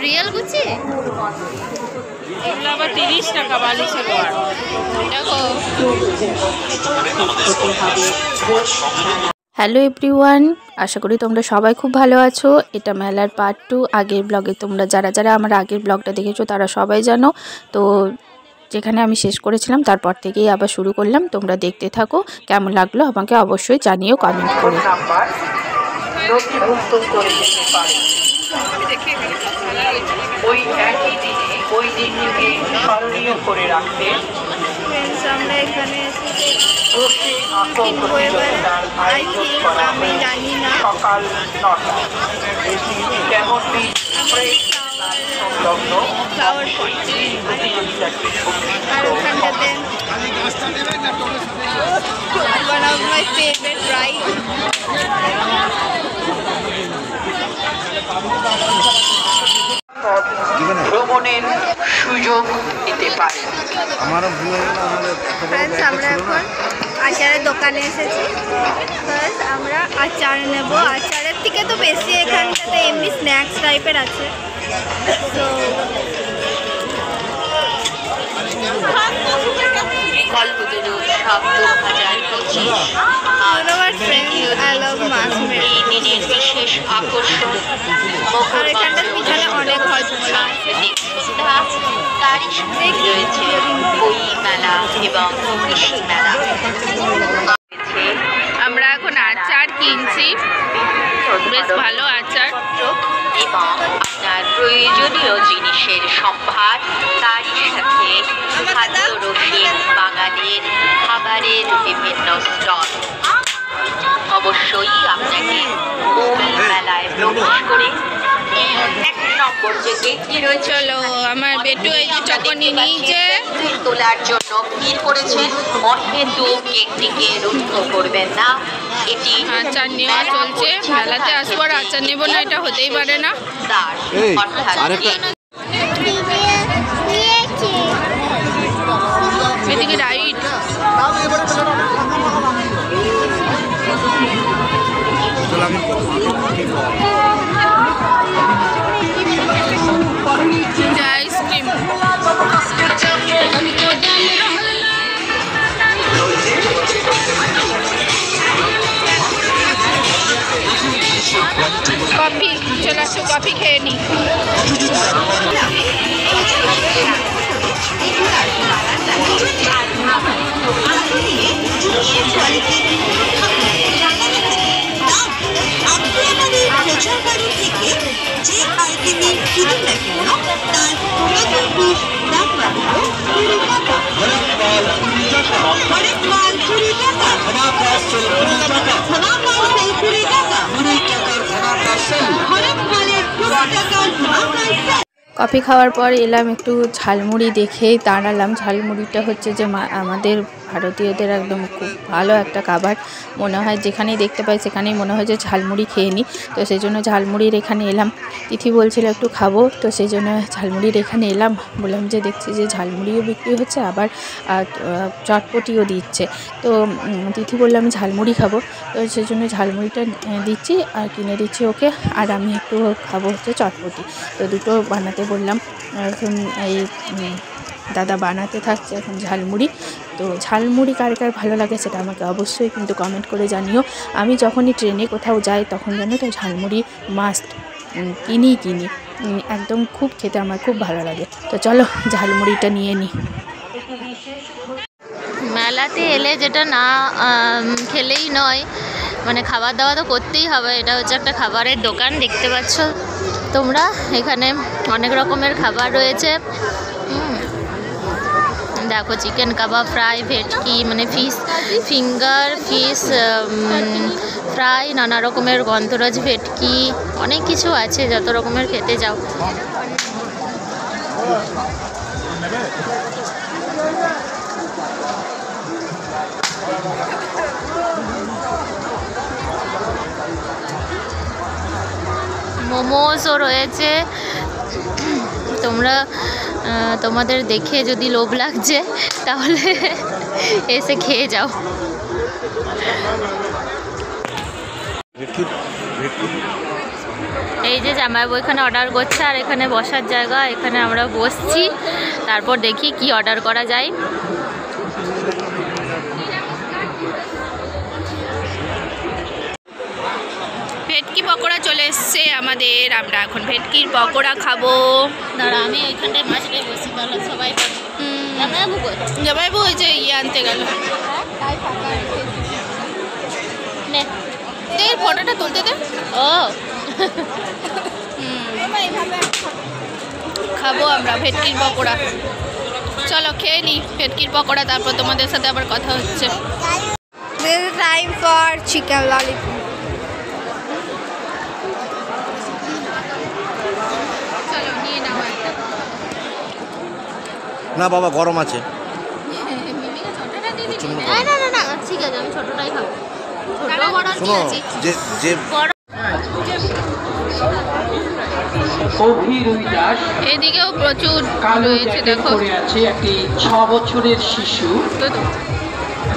Real Gucci আবার 30 টাকা বালিশের ওয়ার। দেখো। হ্যালো এভরিওয়ান, আশা করি তোমরা সবাই খুব ভালো আছো। এটা মেলার পার্ট 2। আগের ব্লগে তোমরা যারা যারা আমার আগের ব্লগটা দেখেছো তারা সবাই জানো। তো যেখানে আমি শেষ করেছিলাম তারপর থেকেই আবার শুরু করলাম। তোমরা দেখতে থাকো, কেমন লাগলো আমাকে অবশ্যই জানিও কমেন্ট করে। ওই একই দিনে ওই দিনটিকে স্মরণীয় করে রাখতে আমরা এখানে সকাল 9টা কেমনটি সংলগ্ন প্রতিযোগিতাটি আর ওখানটাতে one of my favorite ride ভ্রমণের সুযোগ নিতে পারে। আমরা এখন আচারের দোকানে এসেছি। ফার্স্ট আমরা আচার নেব। আচারের থেকে তো বেশি এখানটাতে এমনি স্ন্যাক্স টাইপের আছে। তো বিশেষ আকর্ষণ আর এখানটা পিছনে অনেক রয়েছে বই মেলা এবং কৃষি মেলা। আমরা এখন আচার কিনছি, বেশ ভালো আচার এবং আপনার প্রয়োজনীয় জিনিসের সম্ভার, তারই সাথে খাদ্যরসিক বাঙালির খাবারের বিভিন্ন স্টল। অবশ্যই আপনাকে বই মেলায় প্রবেশ করে 1 নম্বর যে গেটটি রয়েছে, আমার বেটু এই যে চকনি নিয়েছে তোলার জন্য ভিড় করেছেন। অহেতুক গেটটিকে রুদ্ধ করবেন না। এটি আচার নেওয়া চলছে। মেলাতে আসবো আর আচার নেবো না, এটা হতেই পারে না। এদিকে রাইট আইসক্রিম কফি, চলে আসো কফি খেয়ে নি। যে আইটেমের কিনুন না কেন তার 20 দাম রাখবো 20 টাকা। হরেক মাল 20 টাকা। হরেক মাল 20 টাকা। খাবার পার্সেল 20 টাকা। খাবার পার্সেল 20 টাকা। 20 টাকার খাবার পার্সেল। হরেক মালের 20 টাকার খাবার পার্সেল। কফি খাওয়ার পর এলাম একটু ঝালমুড়ি দেখেই দাঁড়ালাম। ঝালমুড়িটা হচ্ছে যে আমাদের ভারতীয়দের একদম খুব ভালো একটা খাবার। মনে হয় যেখানেই দেখতে পাই সেখানেই মনে হয় যে ঝালমুড়ি খেয়ে নিই। তো সেই জন্য ঝালমুড়ির এখানে এলাম। তিথি বলছিল একটু খাবো, তো সেই জন্য ঝালমুড়ির এখানে এলাম। বললাম যে দেখছি যে ঝালমুড়িও বিক্রি হচ্ছে, আবার চটপটিও দিচ্ছে। তো তিথি বললাম আমি ঝালমুড়ি খাবো, তো সেই জন্য ঝালমুড়িটা দিচ্ছি আর কিনে দিচ্ছি ওকে। আর আমি একটু খাবো হচ্ছে চটপটি। তো দুটো বানাতে বললাম। এখন এই দাদা বানাতে থাকছে এখন ঝালমুড়ি। তো ঝালমুড়ি কার কার ভালো লাগে সেটা আমাকে অবশ্যই কিন্তু কমেন্ট করে জানিও। আমি যখনই ট্রেনে কোথাও যাই তখন জানো তো ঝালমুড়ি মাস্ট কিনি। একদম খুব খেতে আমার খুব ভালো লাগে। তো চলো ঝালমুড়িটা নিয়ে নিই। মেলাতে এলে যেটা না খেলেই নয়, মানে খাবার দাওয়া তো করতেই হবে। এটা হচ্ছে একটা খাবারের দোকান, দেখতে পাচ্ছ তোমরা। এখানে অনেক রকমের খাবার রয়েছে। দেখো চিকেন কাবাব, ফ্রাই, ভেটকি মানে ফিশ ফিঙ্গার, ফিশ ফ্রাই, নানা রকমের গন্ধরাজ ভেটকি, অনেক কিছু আছে যত রকমের খেতে যাও। মোমোসও রয়েছে। তোমরা তোমাদের দেখে যদি লোভ লাগছে তাহলে এসে খেয়ে যাও। এই যে জামাইবাবু এখানে অর্ডার করছে আর এখানে বসার জায়গা, এখানে আমরা বসছি, তারপর দেখি কি অর্ডার করা যায়। ভেটকি পকোড়া চলে এসছে আমাদের, আমরা এখন ভেটকির পকোড়া খাবো। দাঁড়া আমি ওইখানটায় মাছটাই বসি, তাহলে সবাই জামাইবাবু ওই যে ইয়ে আনতে গেল, ফটোটা তুলতে দে। ও খাবো আমরা ভেটকির পকোড়া, চলো খেয়ে নি ভেটকির পকোড়া, তারপর তোমাদের সাথে আবার কথা হচ্ছে। This is time for chicken lollipop. চলো নিয়ে নাও একটা। না বাবা গরম আছে। না না না ঠিক আছে, আমি ছোটটাই খাবো। ছোট বড় কি আছে? যে এদিকেও প্রচুর রয়েছে, দেখো আছে একটি 6 বছরের শিশু।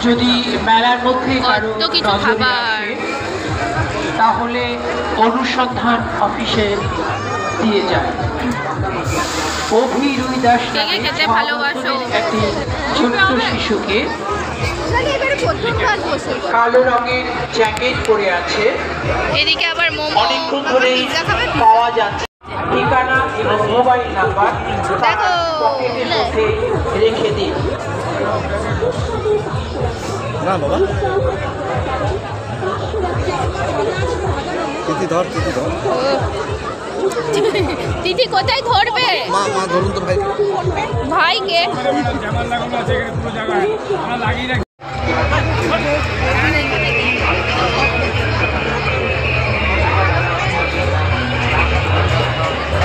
যদি মেলার মধ্যে কারো কিছু খাবার তাহলে অনুসন্ধান অফিসে দিয়ে যায়। অভিরুই দাস খেতে ভালোবাসো একটি ছোট্ট শিশুকে কালো রঙের জ্যাকেট পরে আছে। এদিকে আবার মোমো, অনেকক্ষণ ধরে পাওয়া যাচ্ছে। ঠিকানা এবং মোবাইল নাম্বার পকেটের মধ্যে রেখে দিন। না বাবা তিথি ধর, তিথি ধর। তিথি কোথায় ধরবে? মা মা ধরুন তো ভাইকে। ভাইকে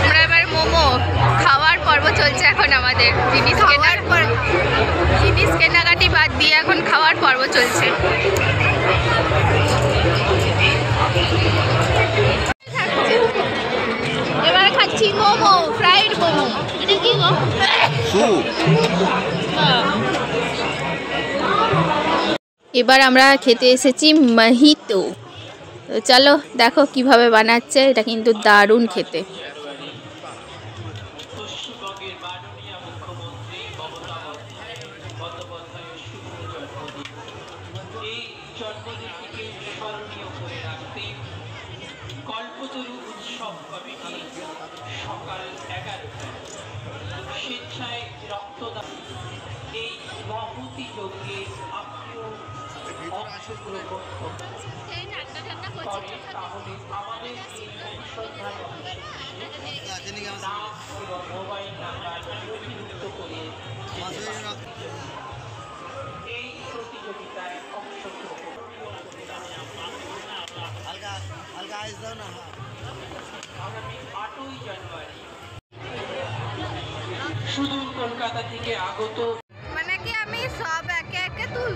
আমরা এবার মোমো খাওয়ার পর্ব চলছে এখন আমাদের। জিনিস কেনাকাটি বাদ দিয়ে এখন খাওয়ার পর্ব চলছে। এবার খাচ্ছি মোমো, ফ্রাইড মোমো। এটা কি গো? এবার আমরা খেতে এসেছি মহিতো। তো চলো দেখো কিভাবে বানাচ্ছে, এটা কিন্তু দারুণ খেতে। কল্পতরু উৎসব কমিটি সকাল 11টায় স্বেচ্ছায় রক্তদান। এই মহতি যজ্ঞে আপনিও অংশগ্রহণ করুন। তাহলে আমাদের এই অনুসন্ধান নাম এবং মোবাইল নাম্বার নথিভুক্ত করে এই প্রতিযোগিতায় অংশগ্রহণ আগামী 8ই জানুয়ারি সুদূর কলকাতা থেকে আগত। মানে কি আমি সব একে একে তুল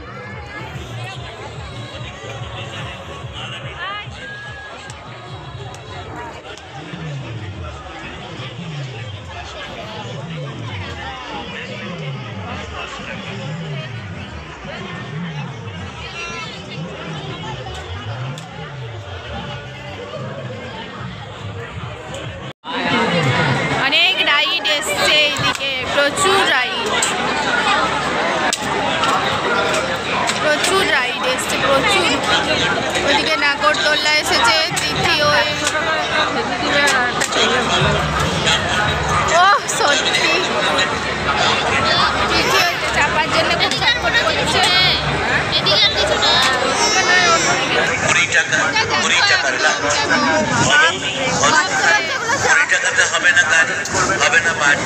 অনেক রাইড এসছে এইদিকে, প্রচুর রাইড এসছে প্রচুর। ওইদিকে নাগরদোল্লা এসেছে, তিথি ওই ও সত্যি তিথি চাপার জন্য খুব ছটফট করছে। হবে না গাড়ি, হবে না বাড়ি,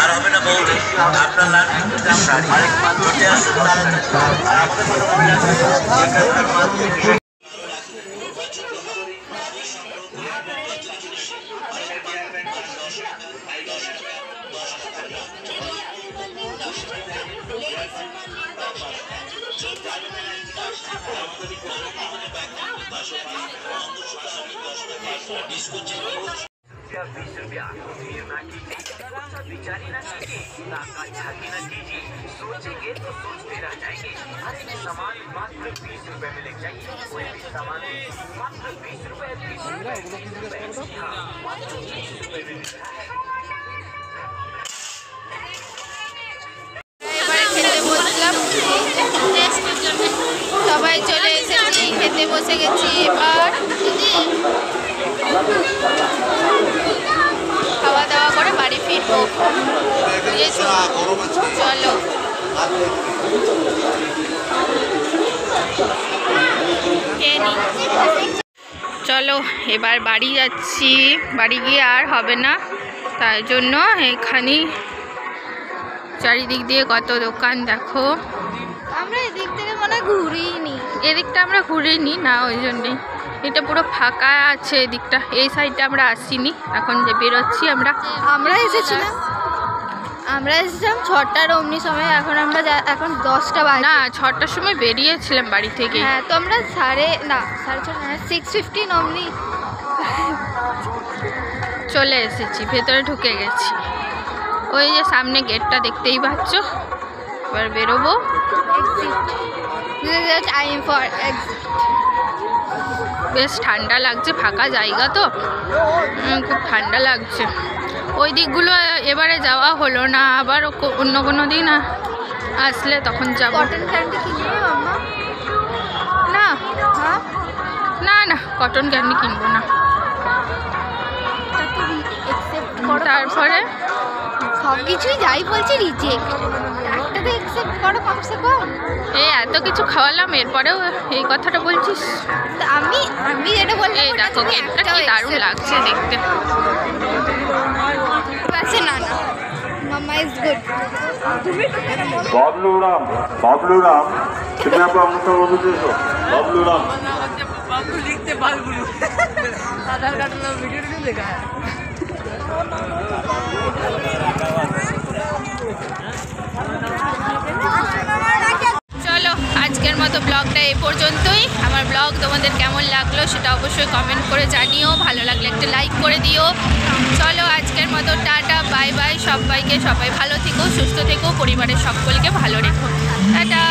আর হবে না বৌদি। আপনার লাগবে শাড়ি, আরেকটু আসুন তাড়াতাড়ি। विचारी ना कीजिए, सोचेंगे तो सोचते रह जाएंगे। सामान এবারে খেতে বসলাম, সবাই চলে এসেছি, খেতে বসে গেছি। এবার খাওয়া দাওয়া করে বাড়ি ফিরবো, বুঝেছো? চলো চলো এবার বাড়ি যাচ্ছি। বাড়ি গিয়ে আর হবে না, তাই জন্য এখানে চারিদিক দিয়ে কত দোকান দেখো। আমরা এদিক থেকে মনে হয় ঘুরিনি, এদিকটা আমরা ঘুরিনি না, ওই জন্যেই এটা পুরো ফাঁকা আছে। এদিকটা, এই সাইডটা আমরা আসিনি, এখন যে বেরোচ্ছি আমরা এসেছিলাম 6টার অমনি সময়, এখন 10টা বাজে। না, 6টার সময় বেরিয়েছিলাম বাড়ি থেকে। হ্যাঁ, তো আমরা 6:30 অমনি চলে এসেছি, ভেতরে ঢুকে গেছি। ওই যে সামনে গেটটা দেখতেই পাচ্ছ, এবার বেরোবো। Time for exit. বেশ ঠান্ডা লাগছে, ফাঁকা জায়গা তো, খুব ঠান্ডা লাগছে। ওই দিকগুলো এবারে যাওয়া হলো না, আবার অন্য কোনো দিন আসলে তখন যাব। কটন ক্যান্ডি কিনবে মাম্মা? না হ্যাঁ, না না, কটন ক্যান্ডি কিনবো না। তারপরে সব কিছুই যাই বলছে রিজেক্ট, একটা তো অ্যাকসেপ্ট করো কমসে কম। এই এত কিছু খাওয়ালাম, এরপরেও এই কথাটা বলছিস? তো আমি যেটা বললাম, এই দেখো গেটটা কি দারুণ লাগছে দেখতে। না না, মাম্মা ইজ গুড। বাবলু রাম, তুমি আপনার অংশগ্রহণ করেছো। বাবলু রাম লিখতে পারবো আধার কার্ড ভিডিও দেখা। চলো আজকের মতো ব্লগটা এই পর্যন্তই। আমার ব্লগ তোমাদের কেমন লাগলো সেটা অবশ্যই কমেন্ট করে জানিও, ভালো লাগলে একটা লাইক করে দিও। চলো আজকের মতো টাটা, বাই বাই সবাইকে। সবাই ভালো থেকো, সুস্থ থেকো, পরিবারের সকলকে ভালো রেখো। টাটা।